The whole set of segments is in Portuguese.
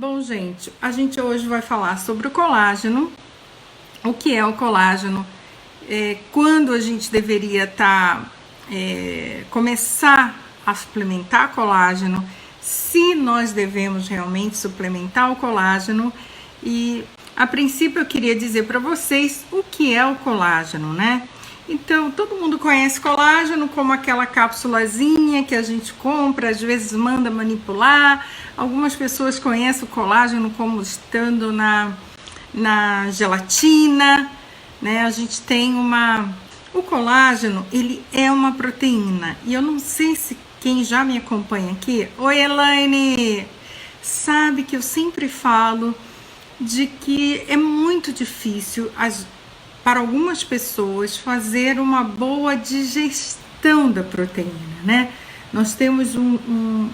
Bom, gente, a gente hoje vai falar sobre o colágeno, o que é o colágeno, quando a gente deveria começar a suplementar colágeno, se nós devemos realmente suplementar o colágeno. E a princípio eu queria dizer para vocês o que é o colágeno, né? Então, todo mundo conhece colágeno como aquela cápsulazinha que a gente compra, às vezes manda manipular. Algumas pessoas conhecem o colágeno como estando na gelatina, né? A gente tem o colágeno, ele é uma proteína. E eu não sei se quem já me acompanha aqui... Oi, Elaine! Sabe que eu sempre falo de que é muito difícil para algumas pessoas fazer uma boa digestão da proteína, né? Nós temos o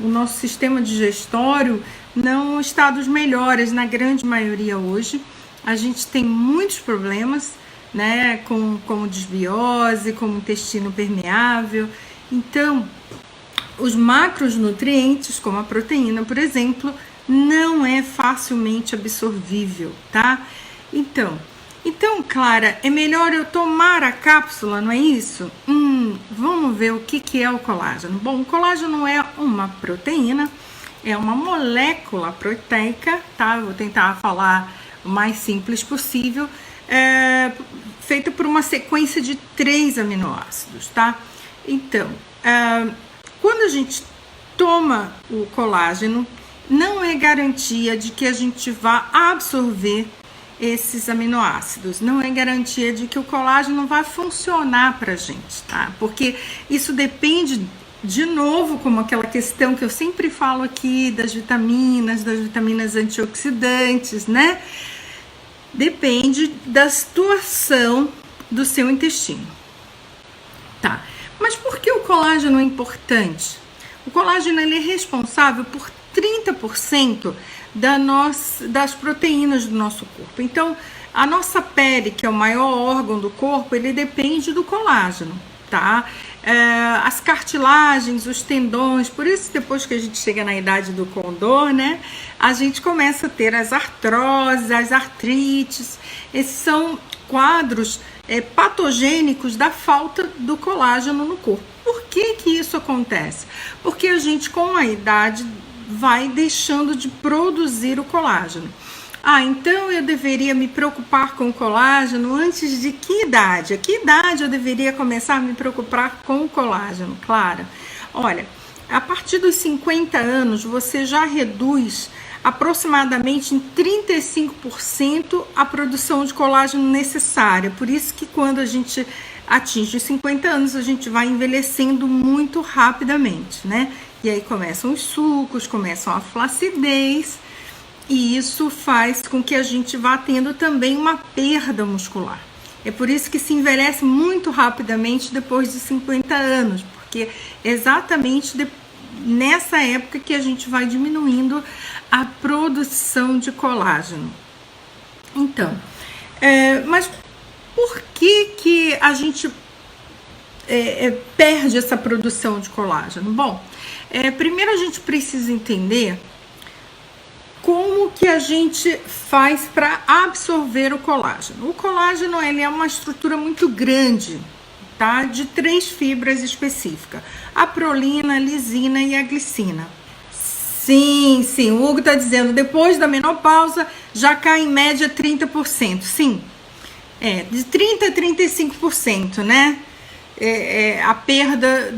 nosso sistema digestório não está dos melhores na grande maioria hoje. A gente tem muitos problemas, né? Como desbiose, como intestino permeável. Então, os macronutrientes, como a proteína, por exemplo, não é facilmente absorvível, tá? Então, Clara, é melhor eu tomar a cápsula, não é isso? Vamos ver o que é o colágeno. Bom, o colágeno é uma proteína, é uma molécula proteica, tá? Eu vou tentar falar o mais simples possível, feita por uma sequência de 3 aminoácidos, tá? Então, quando a gente toma o colágeno, não é garantia de que a gente vá absorver esses aminoácidos, não é garantia de que o colágeno vai funcionar pra gente, tá? Porque isso depende, de novo, como aquela questão que eu sempre falo aqui das vitaminas antioxidantes, né? Depende da situação do seu intestino, tá? Mas por que o colágeno é importante? O colágeno ele é responsável por 30% das proteínas do nosso corpo. Então, a nossa pele, que é o maior órgão do corpo, ele depende do colágeno, tá? As cartilagens, os tendões, por isso depois que a gente chega na idade do condor, né, a gente começa a ter as artroses, as artrites. Esses são quadros patogênicos da falta do colágeno no corpo. Por que isso acontece? Porque a gente, com a idade, vai deixando de produzir o colágeno. Então eu deveria me preocupar com o colágeno antes de que idade? A que idade eu deveria começar a me preocupar com o colágeno? Claro, olha, a partir dos 50 anos você já reduz aproximadamente em 35% a produção de colágeno necessária. Por isso que quando a gente atinge os 50 anos, a gente vai envelhecendo muito rapidamente, né? E aí começam os sucos, começam a flacidez, e isso faz com que a gente vá tendo também uma perda muscular. É por isso que se envelhece muito rapidamente depois de 50 anos, porque exatamente nessa época que a gente vai diminuindo a produção de colágeno. Então, mas por que a gente perde essa produção de colágeno? Bom, primeiro a gente precisa entender como que a gente faz para absorver o colágeno. O colágeno ele é uma estrutura muito grande, tá? De 3 fibras específicas: a prolina, a lisina e a glicina. Sim, o Hugo está dizendo, depois da menopausa já cai em média 30%. Sim, de 30% a 35%, né? A perda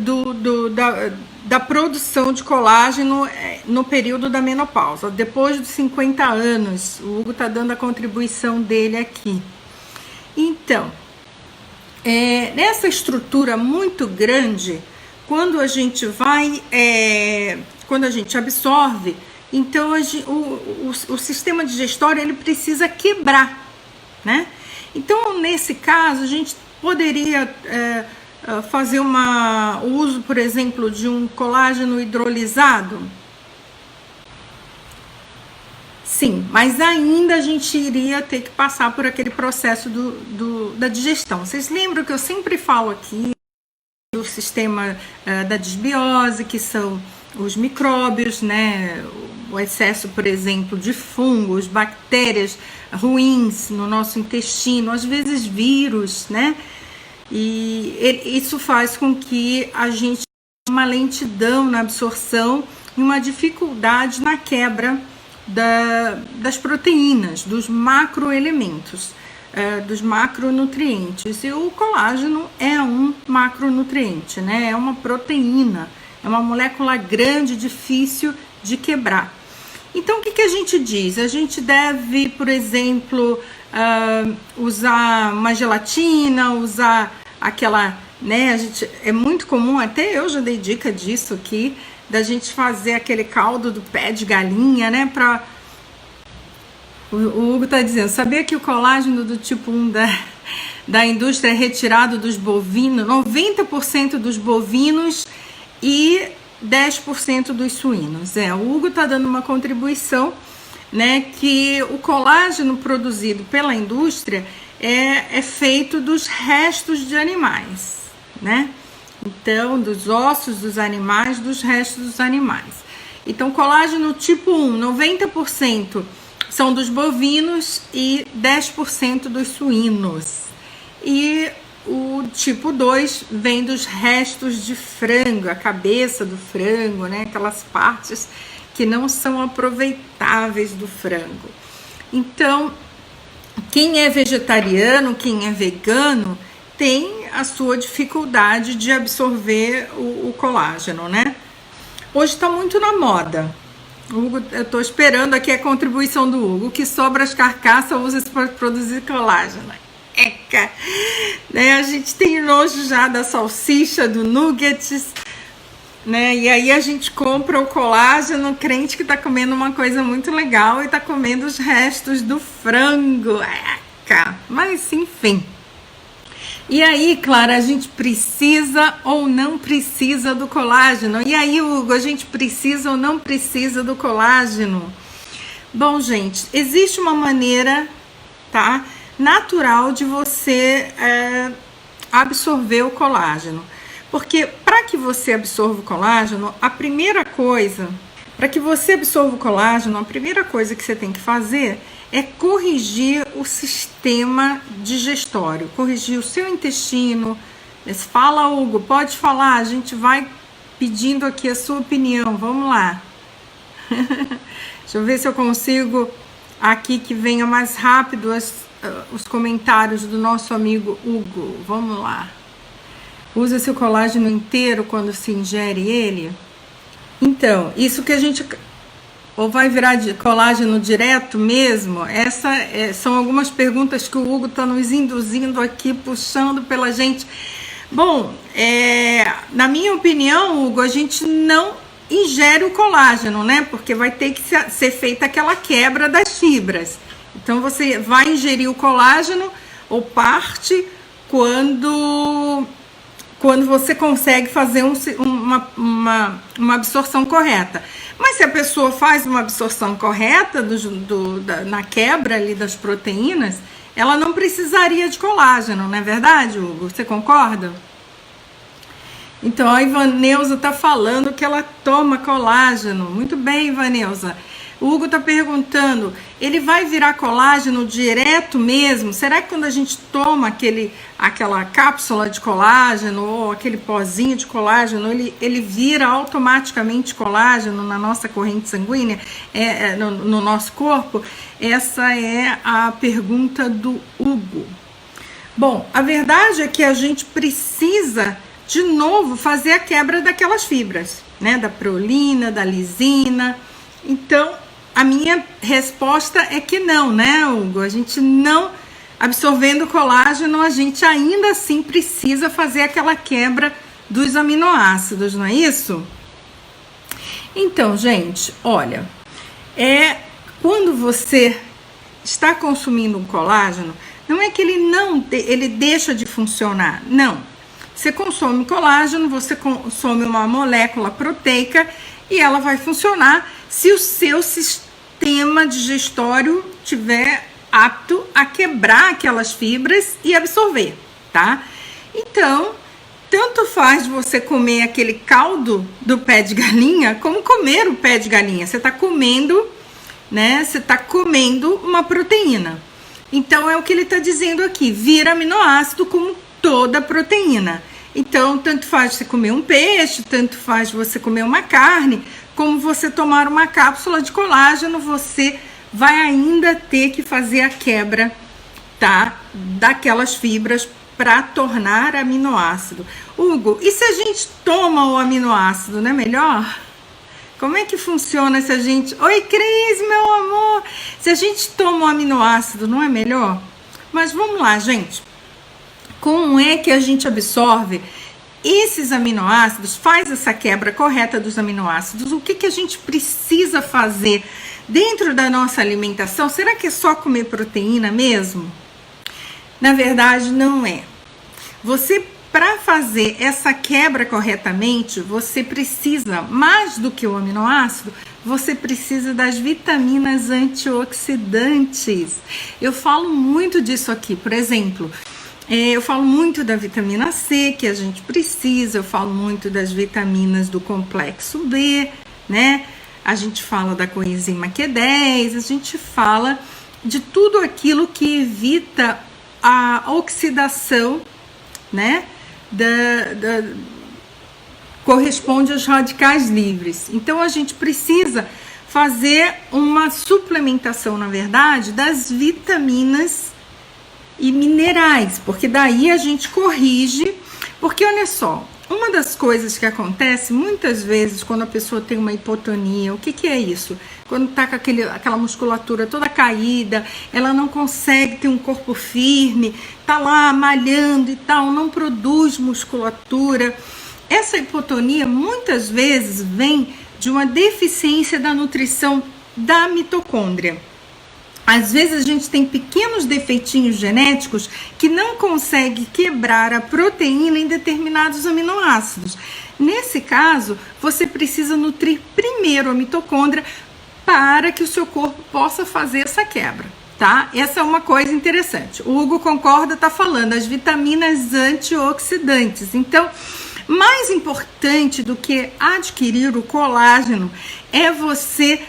da produção de colágeno no período da menopausa, depois dos 50 anos. O Hugo está dando a contribuição dele aqui. Então, nessa estrutura muito grande, quando a gente absorve, então o sistema digestório ele precisa quebrar, né? Então, nesse caso, a gente poderia fazer o uso, por exemplo, de um colágeno hidrolisado? Sim, mas ainda a gente iria ter que passar por aquele processo da digestão. Vocês lembram que eu sempre falo aqui do sistema da desbiose, que são os micróbios, né? o excesso, por exemplo, de fungos, bactérias ruins no nosso intestino, às vezes vírus, né? E isso faz com que a gente tenha uma lentidão na absorção e uma dificuldade na quebra das proteínas, dos macroelementos, dos macronutrientes. E o colágeno é um macronutriente, né? É uma proteína, é uma molécula grande, difícil de quebrar. Então, o que a gente diz? A gente deve, por exemplo, usar uma gelatina, usar aquela, né? É muito comum, até eu já dei dica disso aqui, da gente fazer aquele caldo do pé de galinha, né? O Hugo tá dizendo, sabia que o colágeno do tipo 1 da indústria é retirado dos bovinos, 90% dos bovinos e 10% dos suínos. O Hugo tá dando uma contribuição, né? Que o colágeno produzido pela indústria é feito dos restos de animais, né? Então, dos ossos dos animais, dos restos dos animais. Então, colágeno tipo 1, 90% são dos bovinos e 10% dos suínos. E o tipo 2 vem dos restos de frango, a cabeça do frango, né? Aquelas partes que não são aproveitáveis do frango. Então, quem é vegetariano, quem é vegano, tem a sua dificuldade de absorver o colágeno, né? Hoje está muito na moda. Hugo, eu estou esperando aqui a contribuição do Hugo, que sobra as carcaças usa para produzir colágeno. Eca! Né? A gente tem nojo já da salsicha, do nuggets, né? E aí a gente compra o colágeno, crente que está comendo uma coisa muito legal e está comendo os restos do frango. Eca! Mas enfim. E aí, Clara, a gente precisa ou não precisa do colágeno? E aí, Hugo, a gente precisa ou não precisa do colágeno? Bom, gente, existe uma maneira, tá, natural de você absorver o colágeno. Porque para que você absorva o colágeno, a primeira coisa que você tem que fazer é corrigir o sistema digestório, corrigir o seu intestino. Fala, Hugo, pode falar, a gente vai pedindo aqui a sua opinião, vamos lá. Deixa eu ver se eu consigo aqui que venha mais rápido os comentários do nosso amigo Hugo, vamos lá. Usa-se o colágeno inteiro quando se ingere ele? Então, isso que a gente... Ou vai virar de colágeno direto mesmo? São algumas perguntas que o Hugo está nos induzindo aqui, puxando pela gente. Bom, na minha opinião, Hugo, a gente não ingere o colágeno, né? Porque vai ter que ser feita aquela quebra das fibras. Então, você vai ingerir o colágeno ou parte quando você consegue fazer uma absorção correta. Mas se a pessoa faz uma absorção correta na quebra ali das proteínas, ela não precisaria de colágeno, não é verdade, Hugo? Você concorda? Então, a Ivaneuza está falando que ela toma colágeno. Muito bem, Ivaneuza. O Hugo está perguntando, ele vai virar colágeno direto mesmo? Será que quando a gente toma aquela cápsula de colágeno ou aquele pozinho de colágeno, ele vira automaticamente colágeno na nossa corrente sanguínea, no nosso corpo? Essa é a pergunta do Hugo. Bom, a verdade é que a gente precisa, de novo, fazer a quebra daquelas fibras, né? Da prolina, da lisina. Então, a minha resposta é que não, né, Hugo? A gente não, absorvendo colágeno, a gente ainda assim precisa fazer aquela quebra dos aminoácidos, não é isso? Então, gente, olha, quando você está consumindo um colágeno, não é que ele deixa de funcionar, não. Você consome colágeno, você consome uma molécula proteica e ela vai funcionar se o seu sistema digestório tiver apto a quebrar aquelas fibras e absorver, tá? Então, tanto faz você comer aquele caldo do pé de galinha, como comer o pé de galinha. Você está comendo, né? Você está comendo uma proteína. Então, é o que ele está dizendo aqui. Vira aminoácido como toda proteína. Então, tanto faz você comer um peixe, tanto faz você comer uma carne, como você tomar uma cápsula de colágeno, você vai ainda ter que fazer a quebra, tá, daquelas fibras para tornar aminoácido. Hugo, e se a gente toma o aminoácido, não é melhor? Como é que funciona se a gente... Oi, Cris, meu amor! Se a gente toma o aminoácido, não é melhor? Mas vamos lá, gente. Como é que a gente absorve esses aminoácidos, faz essa quebra correta dos aminoácidos? O que a gente precisa fazer dentro da nossa alimentação? Será que é só comer proteína mesmo? Na verdade, não é. Você, para fazer essa quebra corretamente, você precisa, mais do que o aminoácido, você precisa das vitaminas antioxidantes. Eu falo muito disso aqui, por exemplo... eu falo muito da vitamina C, que a gente precisa, eu falo muito das vitaminas do complexo B, né? A gente fala da coenzima Q10, a gente fala de tudo aquilo que evita a oxidação, né? Corresponde aos radicais livres. Então, a gente precisa fazer uma suplementação, na verdade, das vitaminas e minerais, porque daí a gente corrige, porque olha só, uma das coisas que acontece muitas vezes quando a pessoa tem uma hipotonia, o que é isso? Quando tá com aquela musculatura toda caída, ela não consegue ter um corpo firme, tá lá malhando e tal, não produz musculatura. Essa hipotonia muitas vezes vem de uma deficiência da nutrição da mitocôndria. Às vezes a gente tem pequenos defeitinhos genéticos que não consegue quebrar a proteína em determinados aminoácidos. Nesse caso, você precisa nutrir primeiro a mitocôndria para que o seu corpo possa fazer essa quebra, tá? Essa é uma coisa interessante. O Hugo concorda, tá falando, as vitaminas antioxidantes. Então, mais importante do que adquirir o colágeno é você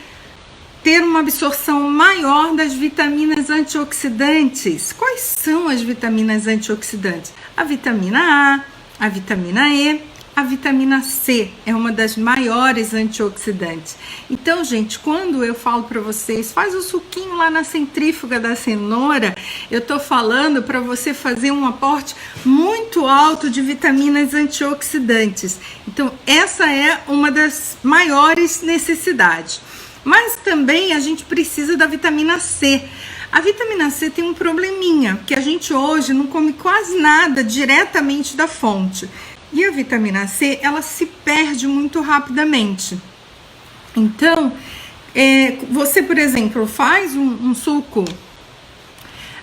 ter uma absorção maior das vitaminas antioxidantes. Quais são as vitaminas antioxidantes? A vitamina A, a vitamina E, a vitamina C é uma das maiores antioxidantes. Então, gente, quando eu falo para vocês, faz o suquinho lá na centrífuga da cenoura, eu tô falando para você fazer um aporte muito alto de vitaminas antioxidantes. Então, essa é uma das maiores necessidades. Mas também a gente precisa da vitamina C. A vitamina C tem um probleminha, que a gente hoje não come quase nada diretamente da fonte. E a vitamina C, ela se perde muito rapidamente. Então, você, por exemplo, faz um suco.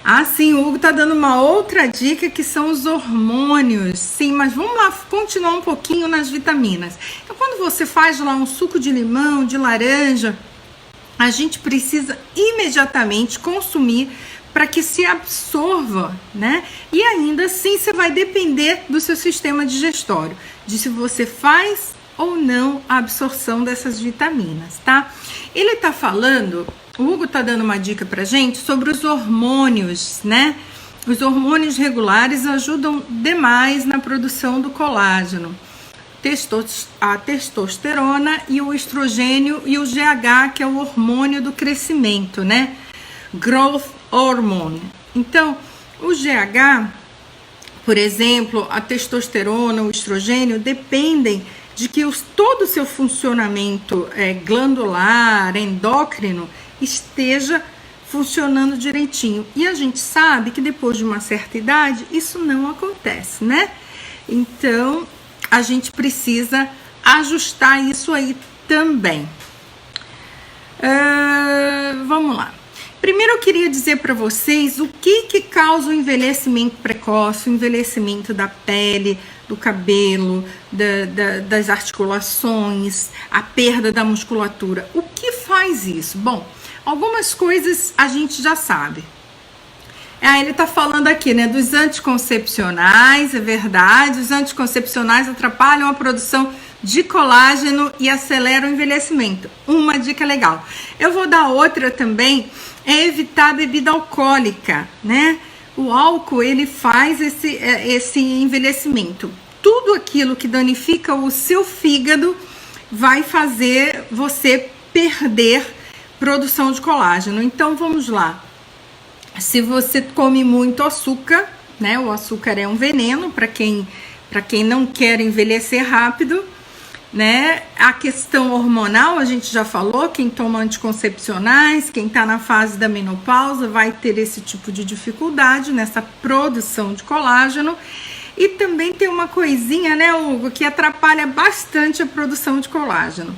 Ah, sim, o Hugo tá dando uma outra dica que são os hormônios. Sim, mas vamos lá continuar um pouquinho nas vitaminas. Então, quando você faz lá um suco de limão, de laranja, a gente precisa imediatamente consumir para que se absorva, né? E ainda assim você vai depender do seu sistema digestório, de se você faz ou não a absorção dessas vitaminas, tá? Ele tá falando, o Hugo tá dando uma dica pra gente sobre os hormônios, né? Os hormônios regulares ajudam demais na produção do colágeno. A testosterona e o estrogênio e o GH, que é o hormônio do crescimento, né? Growth Hormone. Então, o GH, por exemplo, a testosterona, o estrogênio, dependem de que todo o seu funcionamento glandular, endócrino, esteja funcionando direitinho. E a gente sabe que depois de uma certa idade, isso não acontece, né? Então, a gente precisa ajustar isso aí também. Vamos lá. Primeiro eu queria dizer para vocês o que causa o envelhecimento precoce, o envelhecimento da pele, do cabelo, das articulações, a perda da musculatura. O que faz isso? Bom, algumas coisas a gente já sabe. Ele tá falando aqui, né, dos anticoncepcionais, é verdade. Os anticoncepcionais atrapalham a produção de colágeno e aceleram o envelhecimento. Uma dica legal. Eu vou dar outra também, é evitar a bebida alcoólica, né? O álcool, ele faz esse envelhecimento. Tudo aquilo que danifica o seu fígado vai fazer você perder produção de colágeno. Então, vamos lá. Se você come muito açúcar, né? O açúcar é um veneno para quem não quer envelhecer rápido, né? A questão hormonal, a gente já falou, quem toma anticoncepcionais, quem está na fase da menopausa vai ter esse tipo de dificuldade nessa produção de colágeno. E também tem uma coisinha, né, Hugo, que atrapalha bastante a produção de colágeno,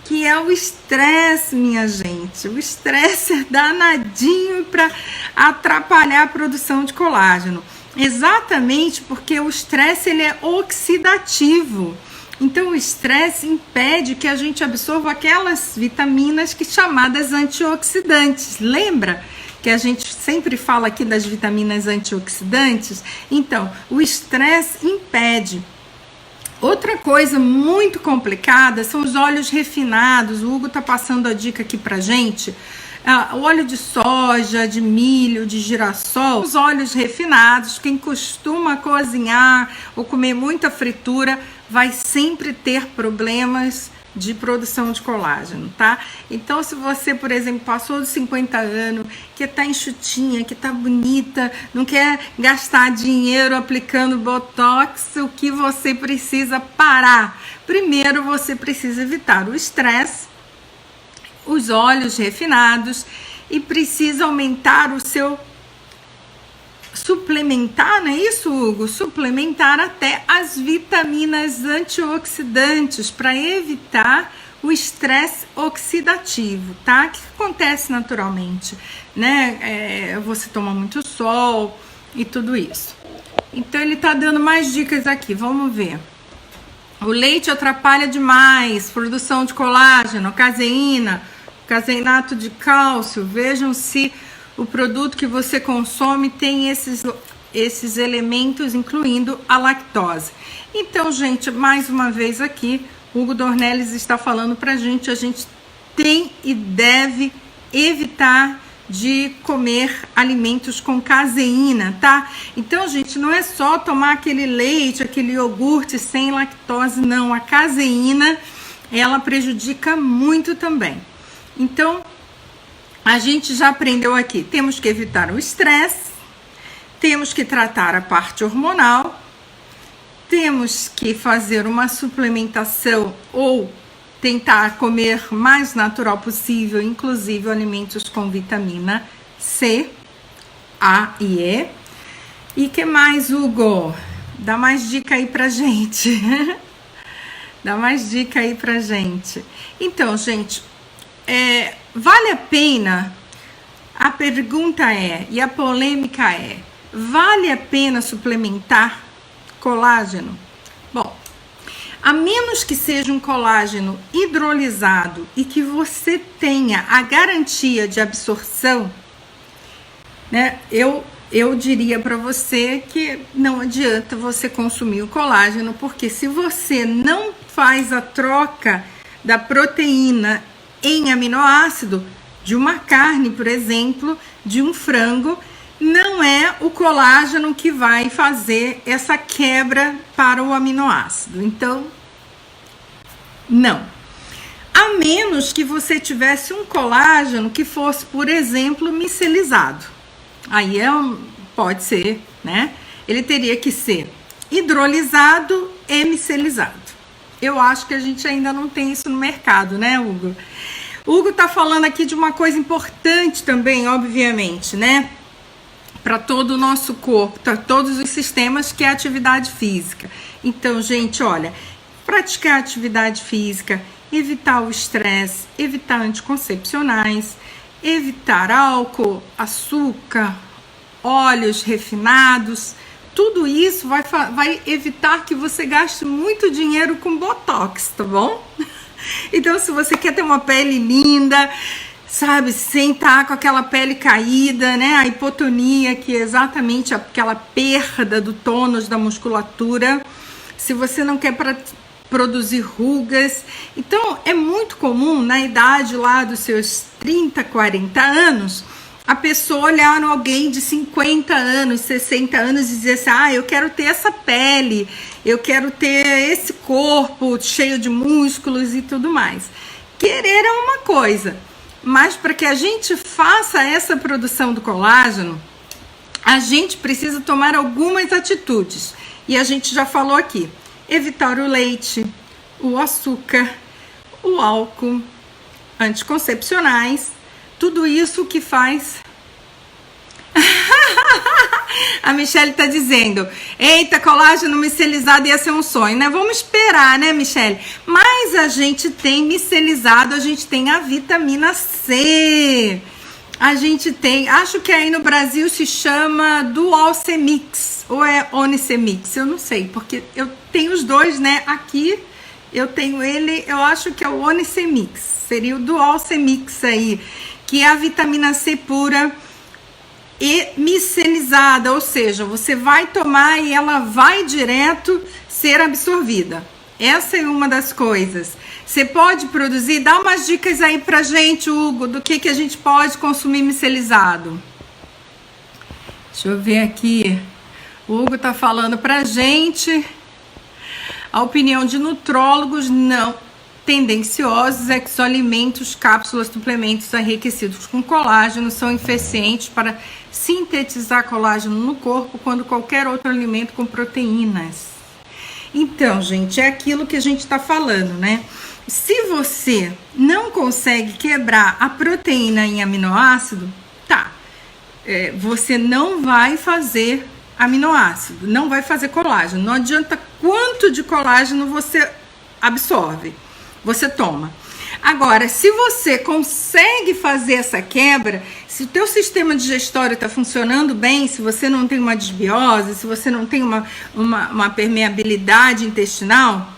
que é o estresse, minha gente. O estresse é danadinho para atrapalhar a produção de colágeno. Exatamente porque o estresse, ele é oxidativo. Então, o estresse impede que a gente absorva aquelas vitaminas chamadas antioxidantes. Lembra que a gente sempre fala aqui das vitaminas antioxidantes? Então, o estresse impede. Outra coisa muito complicada são os óleos refinados. O Hugo tá passando a dica aqui pra gente. O óleo de soja, de milho, de girassol, os óleos refinados, quem costuma cozinhar ou comer muita fritura vai sempre ter problemas de produção de colágeno, tá? Então, se você, por exemplo, passou dos 50 anos, que tá enxutinha, que tá bonita, não quer gastar dinheiro aplicando botox, o que você precisa parar? Primeiro, você precisa evitar o estresse, os óleos refinados e precisa aumentar o seu suplementar, não é isso, Hugo? Suplementar até as vitaminas antioxidantes para evitar o estresse oxidativo, tá? Que acontece naturalmente, né? Você toma muito sol e tudo isso. Então ele tá dando mais dicas aqui, vamos ver. O leite atrapalha demais, produção de colágeno, caseína, caseinato de cálcio. Vejam se o produto que você consome tem esses elementos, incluindo a lactose. Então, gente, mais uma vez aqui, Hugo Dornelles está falando pra gente, a gente tem e deve evitar de comer alimentos com caseína, tá? Então, gente, não é só tomar aquele leite, aquele iogurte sem lactose, não. A caseína, ela prejudica muito também. Então, a gente já aprendeu aqui, temos que evitar o estresse, temos que tratar a parte hormonal, temos que fazer uma suplementação ou tentar comer mais natural possível, inclusive alimentos com vitamina C, A e E. E que mais, Hugo? Dá mais dica aí pra gente. Dá mais dica aí pra gente. Então, gente, vale a pena? A pergunta é, e a polêmica é, vale a pena suplementar colágeno? Bom, a menos que seja um colágeno hidrolisado e que você tenha a garantia de absorção, né? Eu diria para você que não adianta você consumir o colágeno, porque se você não faz a troca da proteína em aminoácido de uma carne, por exemplo, de um frango, não é o colágeno que vai fazer essa quebra para o aminoácido. Então, não. A menos que você tivesse um colágeno que fosse, por exemplo, micelizado. Aí pode ser, né? Ele teria que ser hidrolisado e micelizado. Eu acho que a gente ainda não tem isso no mercado, né, Hugo? Hugo tá falando aqui de uma coisa importante também, obviamente, né? Para todo o nosso corpo, para todos os sistemas, que é a atividade física. Então, gente, olha, praticar atividade física, evitar o estresse, evitar anticoncepcionais, evitar álcool, açúcar, óleos refinados, tudo isso vai evitar que você gaste muito dinheiro com botox, tá bom? Então, se você quer ter uma pele linda, sabe, sem estar com aquela pele caída, né? A hipotonia, que é exatamente aquela perda do tônus da musculatura. Se você não quer produzir rugas. Então, é muito comum, na idade lá dos seus 30, 40 anos, a pessoa olhar alguém de 50 anos, 60 anos e dizer assim, eu quero ter essa pele, eu quero ter esse corpo cheio de músculos e tudo mais. Querer é uma coisa, mas para que a gente faça essa produção do colágeno, a gente precisa tomar algumas atitudes. E a gente já falou aqui. Evitar o leite, o açúcar, o álcool, anticoncepcionais, tudo isso que faz... A Michelle tá dizendo, eita, colágeno micelizado ia ser um sonho, né? Vamos esperar, né, Michelle? Mas a gente tem micelizado, a gente tem a vitamina C. A gente tem, acho que aí no Brasil se chama Dualcemix, ou é Onicemix, eu não sei, porque eu tenho os dois, né? Aqui eu tenho ele, eu acho que é o Onicemix, seria o Dualcemix aí, que é a vitamina C pura e micelizada, ou seja, você vai tomar e ela vai direto ser absorvida. Essa é uma das coisas. Você pode produzir, dá umas dicas aí pra gente, Hugo, do que a gente pode consumir micelizado. Deixa eu ver aqui. O Hugo tá falando pra gente. A opinião de nutrólogos não tendenciosos é que só alimentos, cápsulas, suplementos enriquecidos com colágeno são eficientes para sintetizar colágeno no corpo quando qualquer outro alimento com proteínas. Então, gente, é aquilo que a gente está falando, né? Se você não consegue quebrar a proteína em aminoácido, tá, você não vai fazer aminoácido, não vai fazer colágeno. Não adianta quanto de colágeno você absorve, você toma. Agora, se você consegue fazer essa quebra, se o teu sistema digestório está funcionando bem, se você não tem uma desbiose, se você não tem uma permeabilidade intestinal,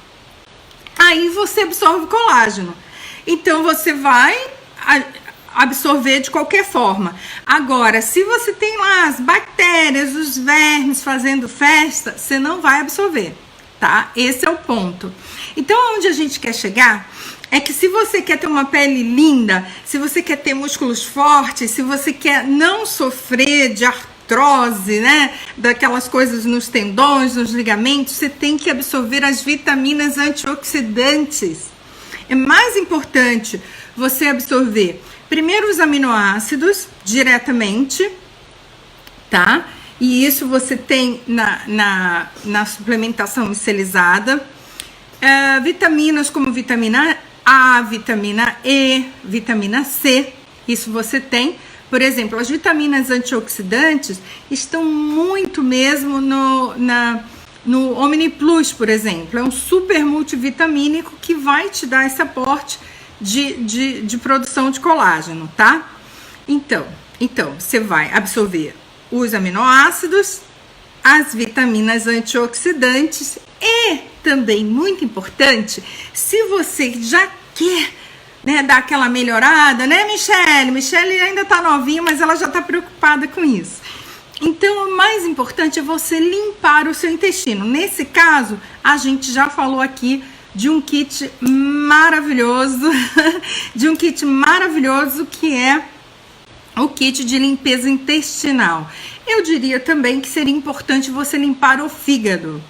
aí você absorve colágeno. Então, você vai absorver de qualquer forma. Agora, se você tem lá as bactérias, os vermes fazendo festa, você não vai absorver, tá? Esse é o ponto. Então, onde a gente quer chegar é que se você quer ter uma pele linda, se você quer ter músculos fortes, se você quer não sofrer de artrose, né, daquelas coisas nos tendões, nos ligamentos, você tem que absorver as vitaminas antioxidantes. É mais importante você absorver primeiro os aminoácidos diretamente, tá? E isso você tem na suplementação micelizada. Vitaminas como vitamina A, vitamina E, vitamina C, isso você tem. Por exemplo, as vitaminas antioxidantes estão muito mesmo no Omni Plus, por exemplo. É um super multivitamínico que vai te dar esse aporte de produção de colágeno, tá? Então, você vai absorver os aminoácidos, as vitaminas antioxidantes e também, muito importante, se você já quer, né, dar aquela melhorada, né, Michelle? Michelle ainda tá novinha, mas ela já tá preocupada com isso. Então, o mais importante é você limpar o seu intestino. Nesse caso, a gente já falou aqui de um kit maravilhoso, que é o kit de limpeza intestinal. Eu diria também que seria importante você limpar o fígado.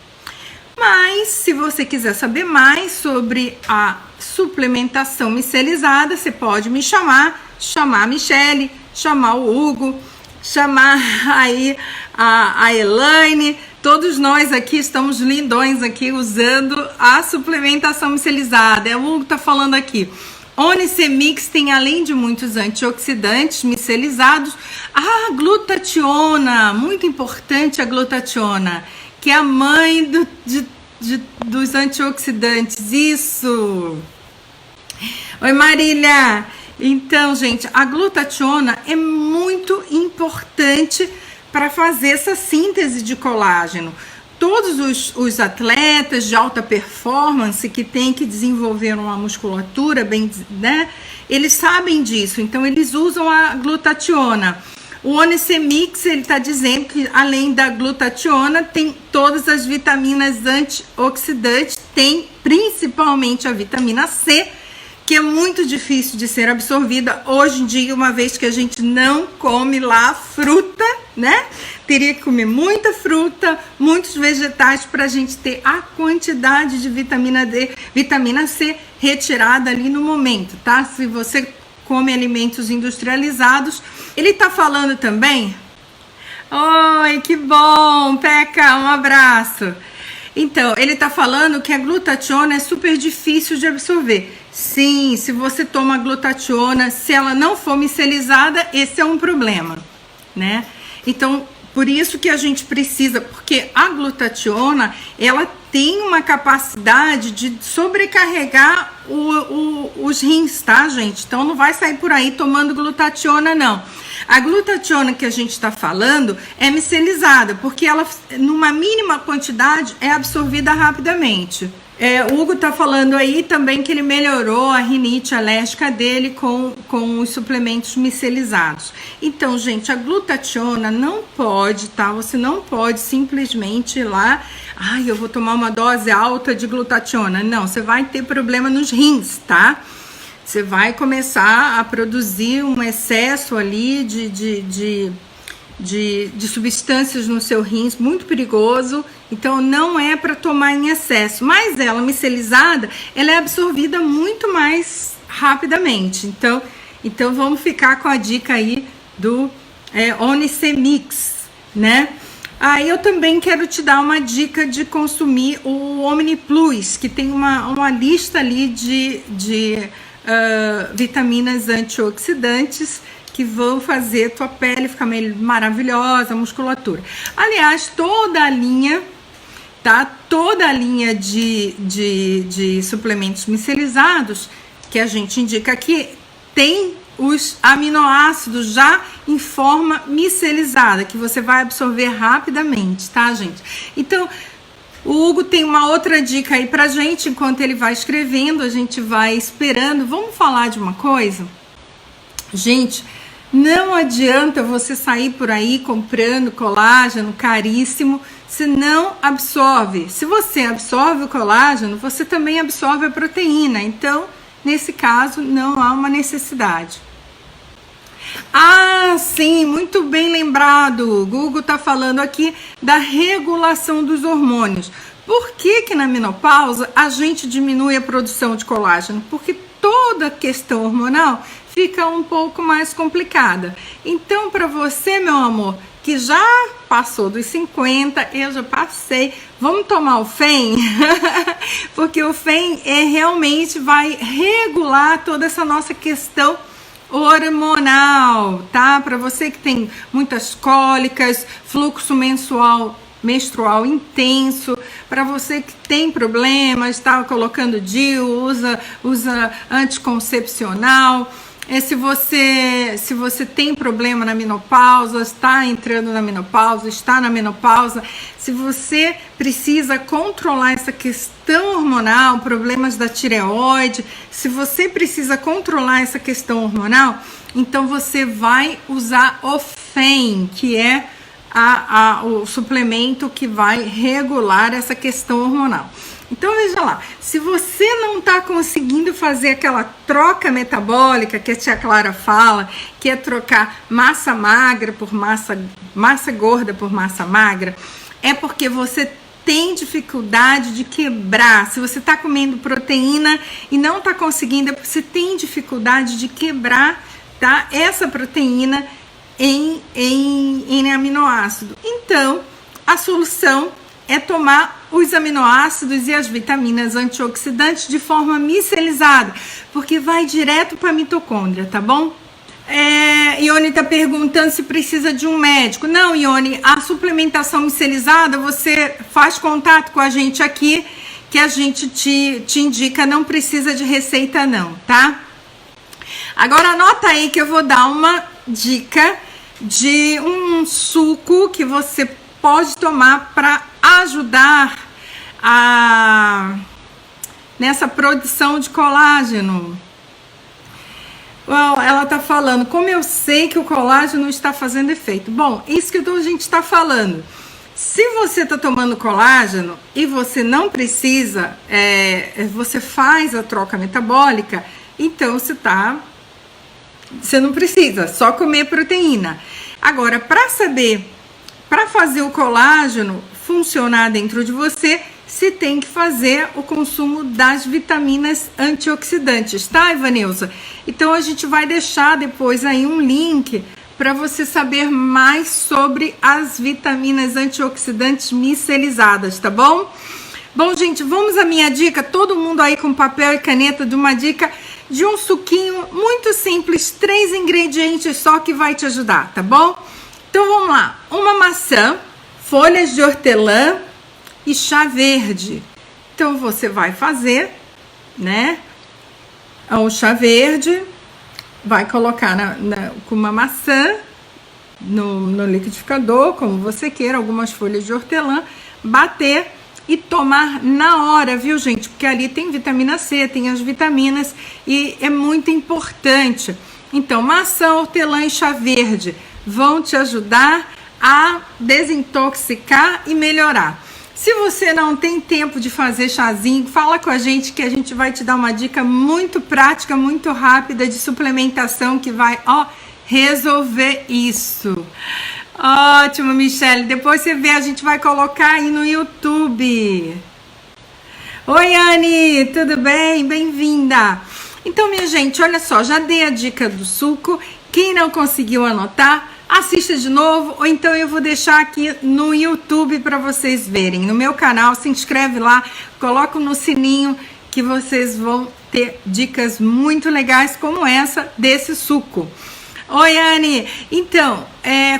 Mas, se você quiser saber mais sobre a suplementação micelizada, você pode me chamar a Michelle, chamar o Hugo, chamar aí a Elaine. Todos nós aqui estamos lindões aqui usando a suplementação micelizada. O Hugo tá falando aqui. Onicemix tem, além de muitos antioxidantes micelizados, a glutationa, muito importante a glutationa, que é a mãe dos antioxidantes. Isso! Oi, Marília! Então, gente, a glutationa é muito importante para fazer essa síntese de colágeno. Todos os atletas de alta performance que têm que desenvolver uma musculatura bem, né, eles sabem disso, então eles usam a glutationa. O Onicemix, ele está dizendo que além da glutationa, tem todas as vitaminas antioxidantes, tem principalmente a vitamina C, que é muito difícil de ser absorvida hoje em dia, uma vez que a gente não come lá fruta, né? Teria que comer muita fruta, muitos vegetais para a gente ter a quantidade de vitamina D, vitamina C retirada ali no momento, tá? Se você come alimentos industrializados. Ele tá falando também... Oi, que bom, Peca, um abraço. Então, ele tá falando que a glutationa é super difícil de absorver. Sim, se você toma glutationa, se ela não for micelizada, esse é um problema, né? Então, por isso que a gente precisa, porque a glutationa, ela tem uma capacidade de sobrecarregar os rins, tá, gente? Então, não vai sair por aí tomando glutationa, não. A glutationa que a gente está falando é micelizada, porque ela, numa mínima quantidade, é absorvida rapidamente. O Hugo tá falando aí também que ele melhorou a rinite alérgica dele com os suplementos micelizados. Então, gente, a glutationa não pode, tá? Você não pode simplesmente ir lá, eu vou tomar uma dose alta de glutationa. Não, você vai ter problema nos rins, tá? Você vai começar a produzir um excesso ali de substâncias no seu rins, muito perigoso. Então não é para tomar em excesso, mas ela micelizada, ela é absorvida muito mais rapidamente. Então vamos ficar com a dica aí do Onicemix, né? Aí eu também quero te dar uma dica de consumir o Omni Plus, que tem uma lista ali de vitaminas antioxidantes que vão fazer tua pele ficar maravilhosa, musculatura. Aliás, toda a linha, tá? Toda a linha de suplementos micelizados que a gente indica aqui tem os aminoácidos já em forma micelizada, que você vai absorver rapidamente, tá, gente? Então, o Hugo tem uma outra dica aí pra gente, enquanto ele vai escrevendo, a gente vai esperando. Vamos falar de uma coisa? Gente, não adianta você sair por aí comprando colágeno caríssimo, se não absorve. Se você absorve o colágeno, você também absorve a proteína. Então, nesse caso, não há uma necessidade. Sim, muito bem lembrado. O Google está falando aqui da regulação dos hormônios. Por que na menopausa a gente diminui a produção de colágeno? Porque toda a questão hormonal fica um pouco mais complicada. Então, para você, meu amor, que já passou dos 50, eu já passei, vamos tomar o FEM? Porque o FEM realmente vai regular toda essa nossa questão hormonal, tá? Para você que tem muitas cólicas, fluxo menstrual intenso, para você que tem problemas, está colocando DIU, usa anticoncepcional. Se você tem problema na menopausa, está entrando na menopausa, está na menopausa, se você precisa controlar essa questão hormonal, problemas da tireoide, se você precisa controlar essa questão hormonal, então você vai usar o FEM, que é o suplemento que vai regular essa questão hormonal. Então, veja lá, se você não está conseguindo fazer aquela troca metabólica que a tia Clara fala, que é trocar massa magra por massa gorda por massa magra, é porque você tem dificuldade de quebrar. Se você está comendo proteína e não está conseguindo, é porque você tem dificuldade de quebrar, tá, essa proteína em aminoácido. Então, a solução é tomar os aminoácidos e as vitaminas antioxidantes de forma micelizada, porque vai direto para a mitocôndria, tá bom? Ione está perguntando se precisa de um médico. Não, Ione, a suplementação micelizada, você faz contato com a gente aqui, que a gente te indica, não precisa de receita não, tá? Agora anota aí que eu vou dar uma dica de um suco que você pode tomar para ajudar nessa produção de colágeno. Ela tá falando, como eu sei que o colágeno está fazendo efeito? Bom, isso que a gente está falando. Se você está tomando colágeno e você não precisa, você faz a troca metabólica, então você não precisa, só comer proteína. Agora, para fazer o colágeno funcionar dentro de você tem que fazer o consumo das vitaminas antioxidantes, tá, Ivanilza? Então a gente vai deixar depois aí um link para você saber mais sobre as vitaminas antioxidantes micelizadas, tá bom? Bom, gente, vamos à minha dica. Todo mundo aí com papel e caneta de uma dica de um suquinho muito simples, 3 ingredientes só que vai te ajudar, tá bom? Então vamos lá. Uma maçã, folhas de hortelã e chá verde. Então você vai fazer, né, o chá verde, vai colocar com uma maçã no liquidificador, como você queira, algumas folhas de hortelã, bater e tomar na hora, viu, gente? Porque ali tem vitamina C, tem as vitaminas e é muito importante. Então, maçã, hortelã e chá verde vão te ajudar a desintoxicar e melhorar. Se você não tem tempo de fazer chazinho, fala com a gente que a gente vai te dar uma dica muito prática, muito rápida de suplementação que vai, resolver isso. Ótimo, Michele. Depois você vê, a gente vai colocar aí no YouTube. Oi, Anne, tudo bem? Bem-vinda. Então, minha gente, olha só, já dei a dica do suco. Quem não conseguiu anotar, assista de novo, ou então eu vou deixar aqui no YouTube para vocês verem. No meu canal, se inscreve lá, coloca no sininho que vocês vão ter dicas muito legais como essa desse suco. Oi, Anne. Então,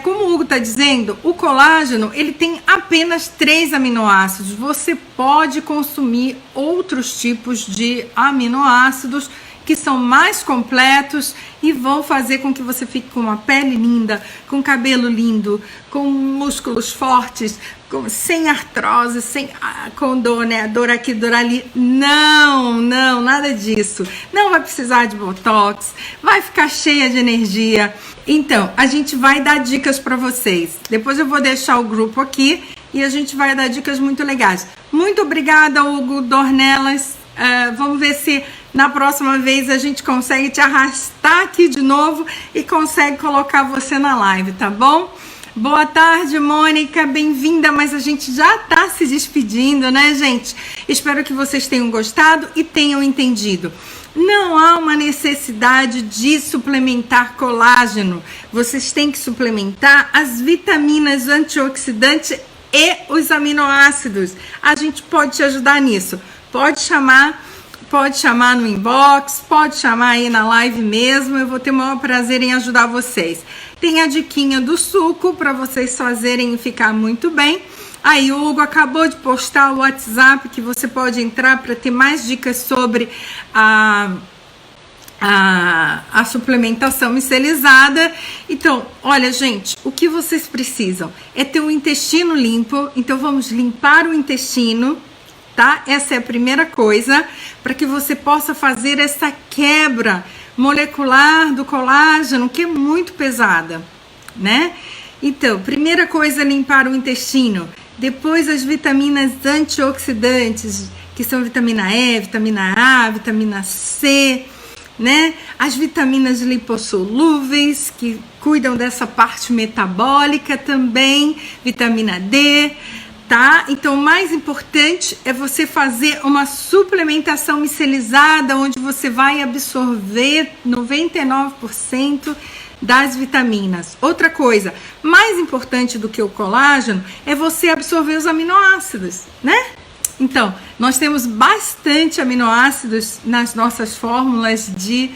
como o Hugo está dizendo, o colágeno, ele tem apenas 3 aminoácidos. Você pode consumir outros tipos de aminoácidos que são mais completos e vão fazer com que você fique com uma pele linda, com cabelo lindo, com músculos fortes, sem artrose, com dor, né? Dor aqui, dor ali. Não, nada disso. Não vai precisar de botox, vai ficar cheia de energia. Então, a gente vai dar dicas para vocês. Depois eu vou deixar o grupo aqui e a gente vai dar dicas muito legais. Muito obrigada, Hugo Dornelas. Vamos ver se na próxima vez a gente consegue te arrastar aqui de novo e consegue colocar você na live, tá bom? Boa tarde, Mônica, bem-vinda, mas a gente já tá se despedindo, né, gente? Espero que vocês tenham gostado e tenham entendido. Não há uma necessidade de suplementar colágeno. Vocês têm que suplementar as vitaminas antioxidantes e os aminoácidos. A gente pode te ajudar nisso. Pode chamar no inbox, pode chamar aí na live mesmo, eu vou ter o maior prazer em ajudar vocês. Tem a diquinha do suco para vocês fazerem e ficar muito bem. Aí o Hugo acabou de postar o WhatsApp que você pode entrar para ter mais dicas sobre a suplementação micelizada. Então, olha, gente, o que vocês precisam é ter um intestino limpo, então vamos limpar o intestino, tá? Essa é a primeira coisa, para que você possa fazer essa quebra molecular do colágeno, que é muito pesada, né? Então, primeira coisa, limpar o intestino. Depois, as vitaminas antioxidantes, que são vitamina E, vitamina A, vitamina C, né? As vitaminas lipossolúveis, que cuidam dessa parte metabólica também, vitamina D, tá? Então, o mais importante é você fazer uma suplementação micelizada, onde você vai absorver 99% das vitaminas. Outra coisa, mais importante do que o colágeno, é você absorver os aminoácidos, né? Então, nós temos bastante aminoácidos nas nossas fórmulas de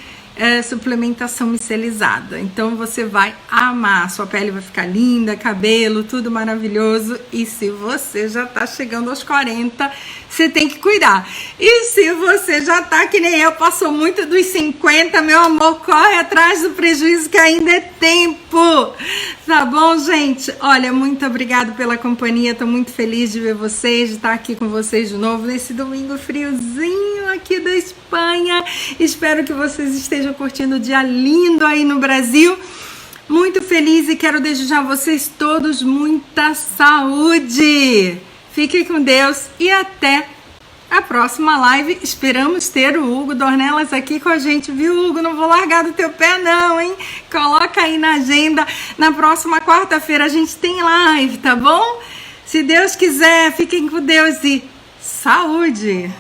suplementação micelizada. Então você vai amar, sua pele vai ficar linda, cabelo, tudo maravilhoso. E se você já tá chegando aos 40, você tem que cuidar. E se você já tá que nem eu, passou muito dos 50, meu amor, corre atrás do prejuízo que ainda é tempo. Tá bom, gente? Olha, muito obrigada pela companhia, tô muito feliz de ver vocês, de estar aqui com vocês de novo nesse domingo friozinho aqui da Espanha. Espero que vocês estejam estejam curtindo o dia lindo aí no Brasil. Muito feliz e quero desejar a vocês todos muita saúde. Fiquem com Deus e até a próxima live. Esperamos ter o Hugo Dornelas aqui com a gente, viu, Hugo? Não vou largar do teu pé não, hein? Coloca aí na agenda. Na próxima quarta-feira a gente tem live, tá bom? Se Deus quiser, fiquem com Deus e saúde!